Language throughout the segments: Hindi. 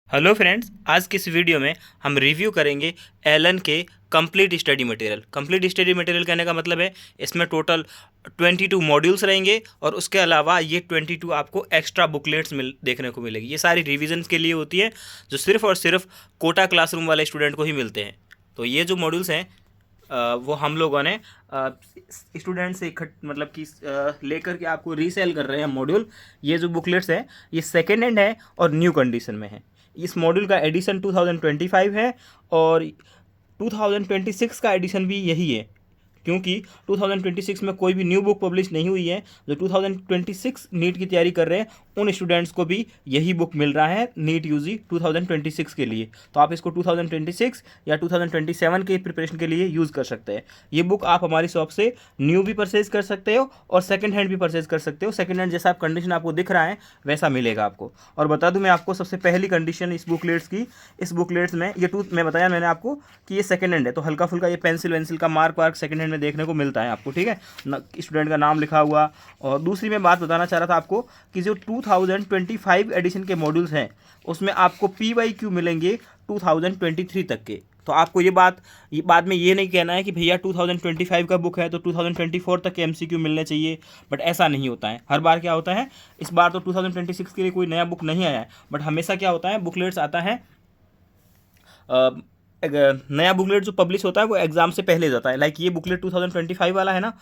हेलो फ्रेंड्स, आज की इस वीडियो में हम रिव्यू करेंगे एलन के complete study material. Complete study material कहने का मतलब है इसमें टोटल 22 मॉड्यूल्स रहेंगे और उसके अलावा ये 22 आपको एक्स्ट्रा बुकलेट्स देखने को मिलेगी। ये सारी रिवीजन के लिए होती है जो सिर्फ और सिर्फ कोटा क्लासरूम वाले स्टूडेंट को ही मिलते हैं। तो ये जो मॉड्यूल्स हैं वो हम लोगों ने स्टूडेंट से मतलब कि लेकर के आपको रीसेल कर रहे हैं मॉड्यूल। ये जो बुकलेट्स हैं ये सेकेंड हैंड है और न्यू कंडीशन में है। इस मॉड्यूल का एडिशन 2025 है और 2026 का एडिशन भी यही है, क्योंकि 2026 में कोई भी न्यू बुक पब्लिश नहीं हुई है। जो 2026 नीट की तैयारी कर रहे हैं उन स्टूडेंट्स को भी यही बुक मिल रहा है नीट यूजी 2026 के लिए। तो आप इसको 2026 या 2027 के प्रिपरेशन के लिए यूज़ कर सकते हैं। ये बुक आप हमारी शॉप से न्यू भी परचेज कर सकते हो और सेकंड हैंड भी परचेज कर सकते हो। सेकंड हैंड जैसा आप कंडीशन आपको दिख रहा है वैसा मिलेगा आपको। और बता दूं मैं आपको सबसे पहली कंडीशन इस बुकलेट्स की, इस बुकलेट्स में ये मैं बताया मैंने आपको कि ये सेकंड हैंड है, तो हल्का फुल्का ये पेंसिल वेंसिल का मार्क वार्क सेकंड हैंड में देखने को मिलता है आपको, ठीक है, स्टूडेंट का नाम लिखा हुआ। और दूसरी मैं बात बताना चाह रहा था आपको कि जो 2025 एडिशन के मॉड्यूल्स हैं उसमें आपको PYQ मिलेंगे 2023 तक के। तो आपको ये बाद में ये नहीं कहना है कि भैया 2025 का बुक है तो 2024 तक के MCQ मिलने चाहिए, बट ऐसा नहीं होता है। हर बार क्या होता है, इस बार तो 2026 के लिए कोई नया बुक नहीं आया है, बट हमेशा क्या होता है बुकलेट्स आता है, नया बुकलेट जो पब्लिश होता है वो एग्ज़ाम से पहले जाता है। लाइक ये बुकलेट 2025 वाला है ना,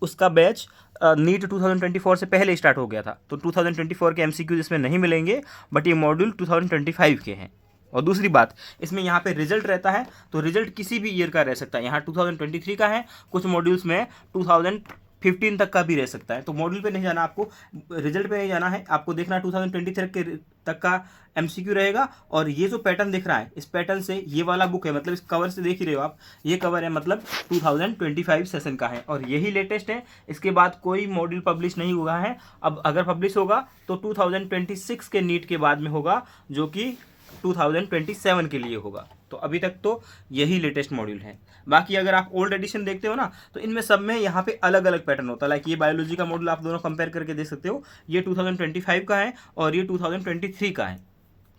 उसका बैच नीट 2024 से पहले स्टार्ट हो गया था, तो 2024 के MCQ इसमें नहीं मिलेंगे, बट ये मॉड्यूल 2025 के हैं। और दूसरी बात, इसमें यहाँ पे रिजल्ट रहता है, तो रिजल्ट किसी भी ईयर का रह सकता है। यहाँ 2023 का है, कुछ मॉड्यूल्स में 2015 तक का भी रह सकता है। तो मॉड्यूल पे नहीं जाना आपको, रिजल्ट पे नहीं जाना है, आपको देखना 2023 तक का MCQ रहेगा। और ये जो पैटर्न दिख रहा है, इस पैटर्न से ये वाला बुक है, मतलब इस कवर से देख ही रहे हो आप, ये कवर है, मतलब 2025 सेशन का है और यही लेटेस्ट है। इसके बाद कोई मॉड्यूल पब्लिश नहीं हुआ है। अब अगर पब्लिश होगा तो 2026 के नीट के बाद में होगा, जो कि 2027 के लिए होगा। तो अभी तक तो यही लेटेस्ट मॉड्यूल है। बाकी अगर आप ओल्ड एडिशन देखते हो ना, तो इनमें सब में यहाँ पे अलग अलग पैटर्न होता है। लाइक ये बायोलॉजी का मॉड्यूल आप दोनों कंपेयर करके देख सकते हो, ये 2025 का है और ये 2023 का है।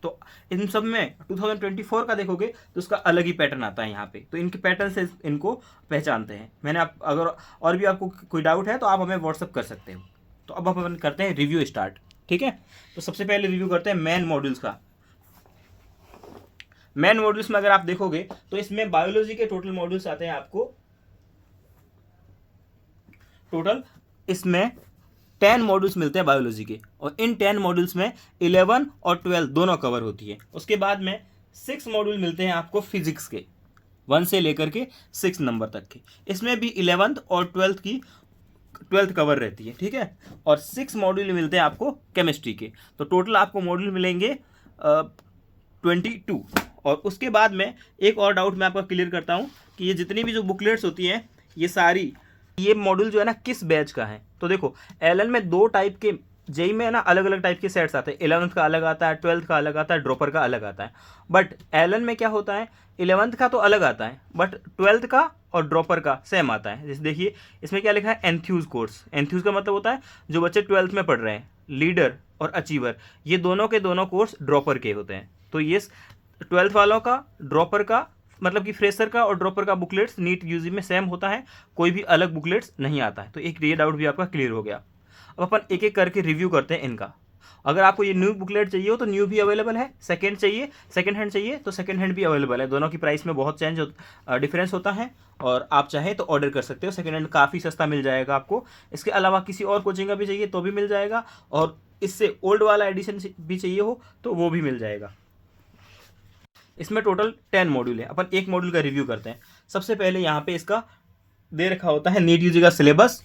तो इन सब में 2024 का देखोगे तो उसका अलग ही पैटर्न आता है यहाँ पे। तो इनके पैटर्न से इनको पहचानते हैं। अगर और भी आपको कोई डाउट है तो आप हमें व्हाट्सअप कर सकते हो। तो अब अपन करते हैं रिव्यू स्टार्ट, ठीक है। तो सबसे पहले रिव्यू करते हैं मेन मॉड्यूल्स का। मेन मॉड्यूल्स में अगर आप देखोगे तो इसमें बायोलॉजी के टोटल मॉड्यूल्स आते हैं आपको, टोटल इसमें 10 मॉड्यूल्स मिलते हैं बायोलॉजी के, और इन 10 मॉड्यूल्स में 11 और 12 दोनों कवर होती है। उसके बाद में 6 मॉड्यूल मिलते हैं आपको फिजिक्स के, 1 से लेकर के 6 नंबर तक के। इसमें भी 11th और 12th कवर रहती है, ठीक है। और 6 मॉड्यूल मिलते हैं आपको केमिस्ट्री के। तो टोटल आपको मॉड्यूल मिलेंगे 22। और उसके बाद में एक और डाउट मैं आपका क्लियर करता हूँ कि ये जितनी भी जो बुकलेट्स होती हैं ये सारी, ये मॉड्यूल जो है ना किस बैच का है। तो देखो एलन में 2 टाइप के, जेई में है ना अलग अलग टाइप के सेट्स आते हैं। 11th का अलग आता है, 12th का अलग आता है, ड्रॉपर का अलग आता है। बट एलन में क्या होता है, 11th का तो अलग आता है, बट 12th का और ड्रॉपर का सेम आता है। जैसे देखिए इसमें क्या लिखा है, एंथ्यूज कोर्स। एंथ्यूज का मतलब होता है जो बच्चे 12th में पढ़ रहे हैं, लीडर और अचीवर, ये दोनों के दोनों कोर्स ड्रॉपर के होते हैं। तो ये 12th वालों का, ड्रॉपर का, मतलब कि फ्रेशर का और ड्रॉपर का बुकलेट्स नीट यूजी में सेम होता है, कोई भी अलग बुकलेट्स नहीं आता है। तो एक ये डाउट भी आपका क्लियर हो गया। अब अपन एक एक करके रिव्यू करते हैं इनका। अगर आपको ये न्यू बुकलेट चाहिए हो तो न्यू भी अवेलेबल है, सेकंड हैंड चाहिए तो सेकंड हैंड भी अवेलेबल है। दोनों की प्राइस में बहुत डिफरेंस होता है, और आप चाहें तो ऑर्डर कर सकते हो। सेकंड हैंड काफ़ी सस्ता मिल जाएगा आपको। इसके अलावा किसी और कोचिंग का भी चाहिए तो भी मिल जाएगा, और इससे ओल्ड वाला एडिशन भी चाहिए हो तो वो भी मिल जाएगा। इसमें टोटल 10 मॉड्यूल है। अपन एक मॉड्यूल का रिव्यू करते हैं। सबसे पहले यहाँ पे इसका दे रखा होता है नीट यूजी का सिलेबस,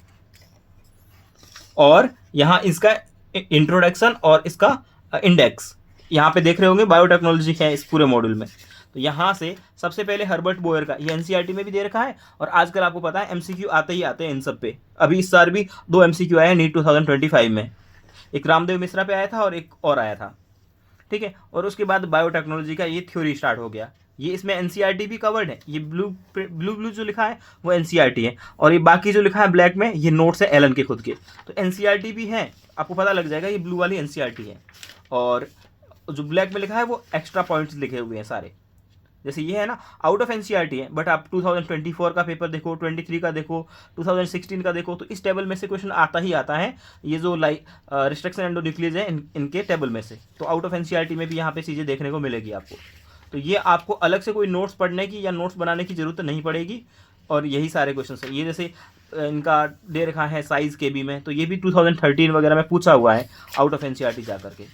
और यहाँ इसका इंट्रोडक्शन और इसका इंडेक्स। यहाँ पे देख रहे होंगे बायोटेक्नोलॉजी है इस पूरे मॉड्यूल में। तो यहाँ से सबसे पहले हर्बर्ट बोयर का, ये NCERT में भी दे रखा है, और आजकल आपको पता है MCQ आते ही आते हैं इन सब पे। अभी इस साल भी 2 MCQ आए हैं नीट 2025 में, एक रामदेव मिश्रा पे आया था और एक और आया था, ठीक है। और उसके बाद बायोटेक्नोलॉजी का ये थ्योरी स्टार्ट हो गया। ये इसमें NCERT भी कवर्ड है। ये ब्लू जो लिखा है वो NCERT है, और ये बाकी जो लिखा है ब्लैक में ये नोट्स है एलन के खुद के। तो NCERT भी है, आपको पता लग जाएगा ये ब्लू वाली NCERT है। और जो ब्लैक में लिखा है वो एक्स्ट्रा पॉइंट्स लिखे हुए हैं सारे। जैसे ये है ना, आउट ऑफ एनसीईआरटी है, बट आप 2024 का पेपर देखो, 23 का देखो, 2016 का देखो, तो इस टेबल में से क्वेश्चन आता ही आता है, ये जो रिस्ट्रिक्शन एंडोन्यूक्लियस है इनके टेबल में से। तो आउट ऑफ एनसीईआरटी में भी यहाँ पे चीज़ें देखने को मिलेगी आपको। तो ये आपको अलग से कोई नोट्स पढ़ने की या नोट्स बनाने की ज़रूरत नहीं पड़ेगी। और यही सारे क्वेश्चन है। ये जैसे इनका दे रखा है साइज़ के बी में, तो ये भी 2013 वगैरह में पूछा हुआ है आउट ऑफ एनसीईआरटी जा करके।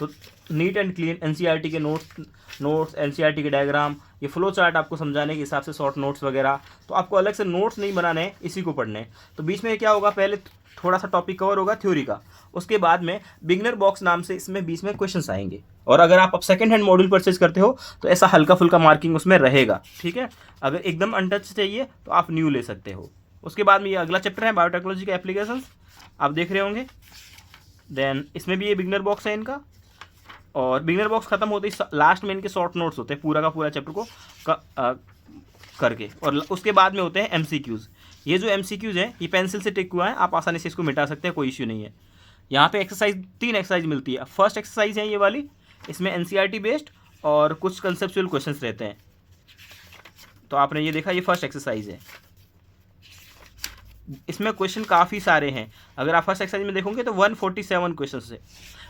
तो नीट एंड क्लीन एनसीईआरटी के नोट्स एनसीईआरटी के डायग्राम, ये फ्लो चार्ट आपको समझाने के हिसाब से शॉर्ट नोट्स वगैरह। तो आपको अलग से नोट्स नहीं बनाने हैं, इसी को पढ़ने हैं। तो बीच में क्या होगा, पहले थोड़ा सा टॉपिक कवर होगा थ्योरी का, उसके बाद में बिगनर बॉक्स नाम से इसमें बीच में क्वेश्चंस आएंगे। और अगर आप सेकंड हैंड मॉड्यूल परचेज करते हो तो ऐसा हल्का फुल्का मार्किंग उसमें रहेगा, ठीक है। अगर एकदम अनटच चाहिए तो आप न्यू ले सकते हो। उसके बाद में ये अगला चैप्टर है बायोटेक्नोलॉजी के एप्लीकेशंस, आप देख रहे होंगे। देन इसमें भी ये बिगनर बॉक्स है इनका। और बिगनर बॉक्स खत्म होते ही लास्ट में इनके शॉर्ट नोट्स होते हैं पूरा का पूरा चैप्टर को करके। और उसके बाद में होते हैं एमसीक्यूज़। ये जो एमसीक्यूज़ है ये पेंसिल से टिक हुआ है, आप आसानी से इसको मिटा सकते हैं, कोई इश्यू नहीं है। यहाँ पे एक्सरसाइज 3 एक्सरसाइज मिलती है। फर्स्ट एक्सरसाइज है ये वाली, इसमें एनसीईआरटी बेस्ड और कुछ कंसेप्चुअल क्वेश्चंस रहते हैं। तो आपने ये देखा, ये फर्स्ट एक्सरसाइज है। इसमें क्वेश्चन काफ़ी सारे हैं। अगर आप फर्स्ट एक्सरसाइज में देखोगे तो 147 क्वेश्चन है।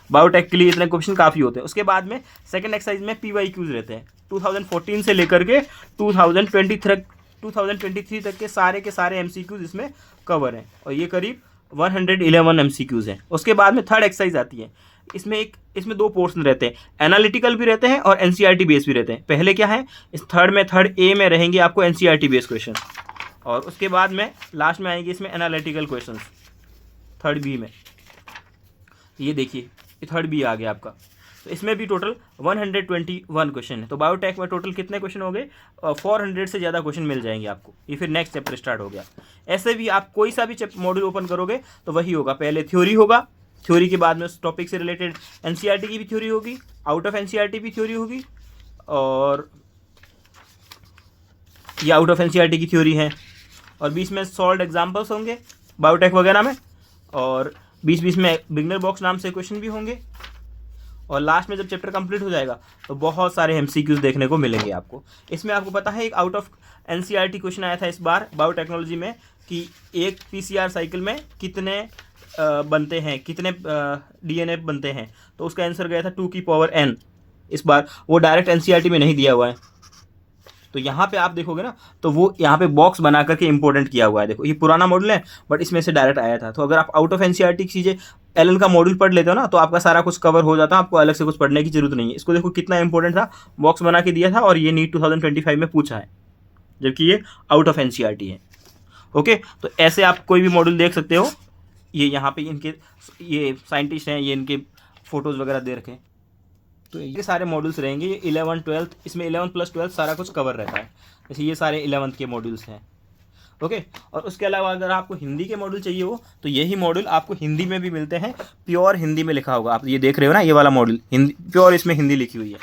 बायोटेक के लिए इतने क्वेश्चन काफ़ी होते हैं। उसके बाद में सेकंड एक्सरसाइज में पीवाईक्यूज रहते हैं। 2014 से लेकर के 2023 तक के सारे एमसीक्यूज इसमें कवर हैं। और ये करीब 111 एमसीक्यूज हैं। उसके बाद में थर्ड एक्सरसाइज आती है। इसमें 2 पोर्शन रहते हैं, एनालिटिकल भी रहते हैं और एनसीईआरटी बेस भी रहते हैं। पहले क्या है, इस थर्ड ए में रहेंगे आपको एनसीईआरटी बेस क्वेश्चन, और उसके बाद में लास्ट में आएंगे इसमें एनालिटिकल क्वेश्चंस थर्ड बी में। ये देखिए, ये थर्ड बी आ गया आपका। तो इसमें भी टोटल 121 क्वेश्चन है। तो बायोटेक में टोटल कितने क्वेश्चन हो गए, 400 से ज़्यादा क्वेश्चन मिल जाएंगे आपको। ये फिर नेक्स्ट चैप्टर स्टार्ट हो गया। ऐसे भी आप कोई सा भी मॉड्यूल ओपन करोगे तो वही होगा, पहले थ्योरी होगा, थ्योरी के बाद में उस टॉपिक से रिलेटेड एनसीईआरटी की भी थ्योरी होगी, आउट ऑफ एनसीईआरटी भी थ्योरी होगी, और ये आउट ऑफ एनसीईआरटी की थ्योरी है। और बीच में सॉल्व एग्जाम्पल्स होंगे बायोटेक वगैरह में, और बीच में बिगनर बॉक्स नाम से क्वेश्चन भी होंगे। और लास्ट में जब चैप्टर कंप्लीट हो जाएगा तो बहुत सारे एमसीक्यूज देखने को मिलेंगे आपको। इसमें आपको पता है एक आउट ऑफ एनसीईआरटी क्वेश्चन आया था इस बार बायोटेक्नोलॉजी में कि एक पीसीआर साइकिल में कितने बनते हैं, कितने डीएनए बनते हैं। तो उसका आंसर गया था 2 की पावर n। इस बार वो डायरेक्ट एनसीईआरटी में नहीं दिया हुआ है। तो यहाँ पे आप देखोगे ना, तो वो यहाँ पे बॉक्स बना करके इंपॉर्टेंट किया हुआ है। देखो, ये पुराना मॉडल है बट इसमें से डायरेक्ट आया था। तो अगर आप आउट ऑफ एनसीईआरटी की चीज़ें एलन का मॉड्यूल पढ़ लेते हो ना, तो आपका सारा कुछ कवर हो जाता है, आपको अलग से कुछ पढ़ने की जरूरत नहीं है। इसको देखो कितना इंपॉर्टेंट था, बॉक्स बना के दिया था, और ये नीट 2025 में पूछा है, जबकि ये आउट ऑफ एनसीईआरटी है। ओके, तो ऐसे आप कोई भी मॉड्यूल देख सकते हो। ये यहाँ पे इनके ये साइंटिस्ट हैं, ये इनके फोटोज़ वगैरह दे रखे हैं। तो ये सारे मॉड्यूल्स रहेंगे। ये 11th 12th, इसमें 11th + 12th सारा कुछ कवर रहता है। जैसे ये सारे 11th के मॉड्यूल्स हैं। ओके, और उसके अलावा अगर आपको हिंदी के मॉड्यूल चाहिए हो तो यही मॉड्यूल आपको हिंदी में भी मिलते हैं, प्योर हिंदी में लिखा होगा। आप ये देख रहे हो ना, ये वाला मॉड्यूल हिंदी प्योर, इसमें हिंदी लिखी हुई है,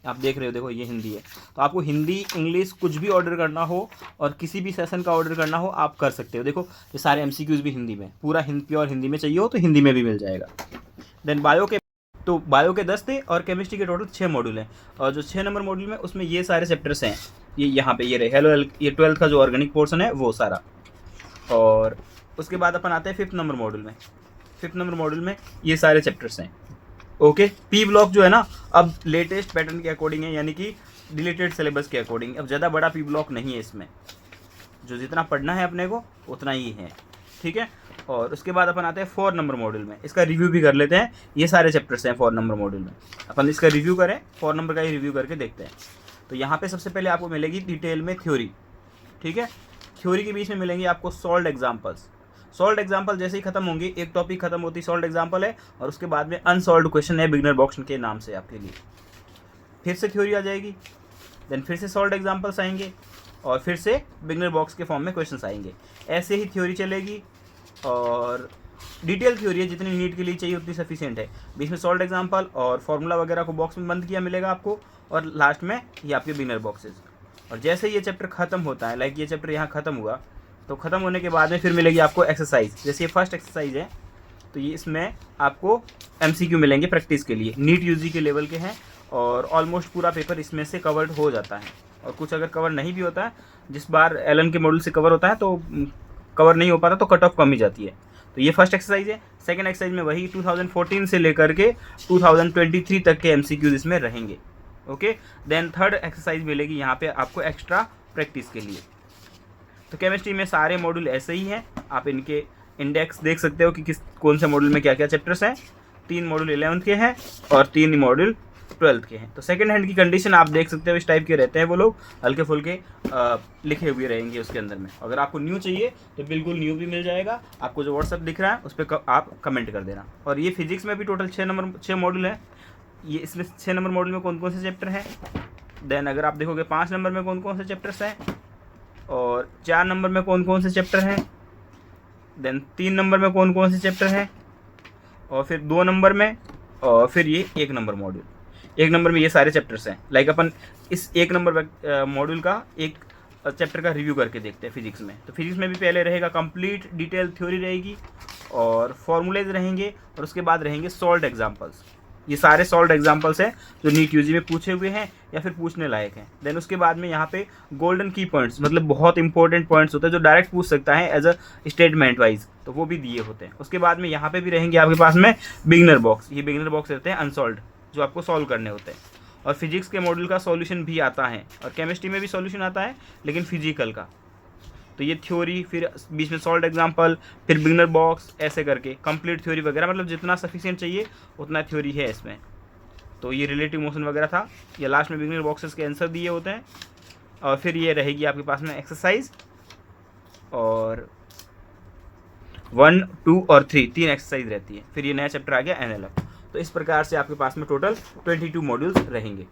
आप देख रहे हो। देखो, ये हिंदी है। तो आपको हिंदी इंग्लिश कुछ भी ऑर्डर करना हो और किसी भी सेशन का ऑर्डर करना हो, आप कर सकते हो। देखो, ये सारे एमसीक्यूज भी हिंदी में, पूरा प्योर हिंदी में चाहिए हो तो हिंदी में भी मिल जाएगा। देन बायो के 10 थे और केमिस्ट्री के टोटल 6 मॉड्यूल हैं। और जो 6 नंबर मॉड्यूल में उसमें ये सारे चैप्टर्स हैं। ये यहाँ पे ये रहे हेलो, ये 12th का जो ऑर्गेनिक पोर्शन है वो सारा। और उसके बाद अपन आते हैं 5th नंबर मॉड्यूल में। 5th नंबर मॉड्यूल में ये सारे चैप्टर्स हैं। ओके, पी ब्लॉक जो है ना, अब लेटेस्ट पैटर्न के अकॉर्डिंग है, यानी कि डिलीटेड सिलेबस के अकॉर्डिंग। अब ज़्यादा बड़ा पी ब्लॉक नहीं है इसमें, जो जितना पढ़ना है अपने को उतना ही है, ठीक है। और उसके बाद अपन आते हैं 4 नंबर मॉड्यूल में। इसका रिव्यू भी कर लेते हैं। ये सारे चैप्टर्स हैं 4 नंबर मॉड्यूल में। अपन इसका रिव्यू करें, 4 नंबर का ही रिव्यू करके देखते हैं। तो यहाँ पे सबसे पहले आपको मिलेगी डिटेल में थ्योरी, ठीक है। थ्योरी के बीच में मिलेंगे आपको सॉल्व्ड एग्जाम्पल्स। सॉल्व्ड एग्जाम्पल जैसे ही खत्म होंगे, एक टॉपिक खत्म होती सॉल्व्ड एग्जाम्पल है, और उसके बाद में अनसॉल्व्ड क्वेश्चन है बिगनर बॉक्स के नाम से आपके लिए। फिर से थ्योरी आ जाएगी, देन फिर से सॉल्व्ड एग्जाम्पल्स आएंगे, और फिर से बिगनर बॉक्स के फॉर्म में क्वेश्चंस आएंगे। ऐसे ही थ्योरी चलेगी। और डिटेल थ्योरी है, जितनी नीट के लिए चाहिए उतनी सफिशिएंट है। बीच में सॉल्व्ड एग्जाम्पल और फॉर्मूला वगैरह को बॉक्स में बंद किया मिलेगा आपको, और लास्ट में ये आपके बिगनर बॉक्सेस। और जैसे ये चैप्टर खत्म होता है, लाइक ये चैप्टर यहाँ खत्म हुआ, तो खत्म होने के बाद में फिर मिलेगी आपको एक्सरसाइज। जैसे ये फर्स्ट एक्सरसाइज है, तो ये इसमें आपको MCQ मिलेंगे प्रैक्टिस के लिए, नीट यूजी के लेवल के हैं और ऑलमोस्ट पूरा पेपर इसमें से कवर्ड हो जाता है। और कुछ अगर कवर नहीं भी होता है, जिस बार एलन के मॉड्यूल से कवर होता है तो कवर नहीं हो पाता तो कट ऑफ कम ही जाती है। तो ये फर्स्ट एक्सरसाइज है। सेकंड एक्सरसाइज में वही 2014 से लेकर के 2023 तक के MCQs इसमें रहेंगे। ओके, देन थर्ड एक्सरसाइज मिलेगी यहाँ पे आपको एक्स्ट्रा प्रैक्टिस के लिए। तो केमिस्ट्री में सारे मॉड्यूल ऐसे ही हैं, आप इनके इंडेक्स देख सकते हो कि कौन से मॉड्यूल में क्या क्या चैप्टर्स हैं। 3 मॉड्यूल 11th के हैं और 3 मॉड्यूल 12th के हैं। तो सेकंड हैंड की कंडीशन आप देख सकते हो, इस टाइप के रहते हैं वो लोग, हल्के फुल्के लिखे हुए रहेंगे उसके अंदर में। अगर आपको न्यू चाहिए तो बिल्कुल न्यू भी मिल जाएगा, आपको जो व्हाट्सअप दिख रहा है उस पर आप कमेंट कर देना। और ये फिजिक्स में भी टोटल 6 मॉड्यूल है। ये इसमें 6 नंबर मॉड्यूल में कौन कौन से चैप्टर हैं, देन अगर आप देखोगे 5 नंबर में कौन कौन से चैप्टर्स हैं, और 4 नंबर में कौन कौन से चैप्टर हैं, देन 3 नंबर में कौन कौन से चैप्टर हैं, और फिर 2 नंबर में, और फिर ये 1 नंबर मॉड्यूल। 1 नंबर में ये सारे चैप्टर्स हैं। लाइक अपन इस 1 नंबर मॉड्यूल का एक चैप्टर का रिव्यू करके देखते हैं फिजिक्स में। तो फिजिक्स में भी पहले रहेगा कंप्लीट डिटेल थ्योरी रहेगी और फॉर्मूलेज रहेंगे, और उसके बाद रहेंगे सॉल्व्ड एग्जांपल्स। ये सारे सॉल्व्ड एग्जांपल्स हैं जो नीट यूजी में पूछे हुए हैं या फिर पूछने लायक हैं। देन उसके बाद में यहाँ पे गोल्डन की पॉइंट्स, मतलब बहुत इंपॉर्टेंट पॉइंट्स होते हैं जो डायरेक्ट पूछ सकता है एज अ स्टेटमेंट वाइज, तो वो भी दिए होते हैं। उसके बाद में यहाँ पे भी रहेंगे आपके पास में बिगिनर बॉक्स। ये बिगिनर बॉक्स रहते हैं अनसॉल्व्ड, जो आपको सॉल्व करने होते हैं। और फिजिक्स के मॉड्यूल का सॉल्यूशन भी आता है, और केमिस्ट्री में भी सॉल्यूशन आता है लेकिन फिजिकल का। तो ये थ्योरी, फिर बीच में सॉल्व्ड एग्जांपल, फिर बिगिनर बॉक्स, ऐसे करके कंप्लीट थ्योरी वगैरह, मतलब जितना सफिशिएंट चाहिए उतना थ्योरी है इसमें। तो ये रिलेटिव मोशन वगैरह था। ये लास्ट में बिगिनर बॉक्सेस के आंसर दिए होते हैं, और फिर ये रहेगी आपके पास में एक्सरसाइज, और 1, 2 और 3 एक्सरसाइज रहती है। फिर ये नया चैप्टर आ गया NLF। तो इस प्रकार से आपके पास में टोटल 22 मॉड्यूल्स रहेंगे।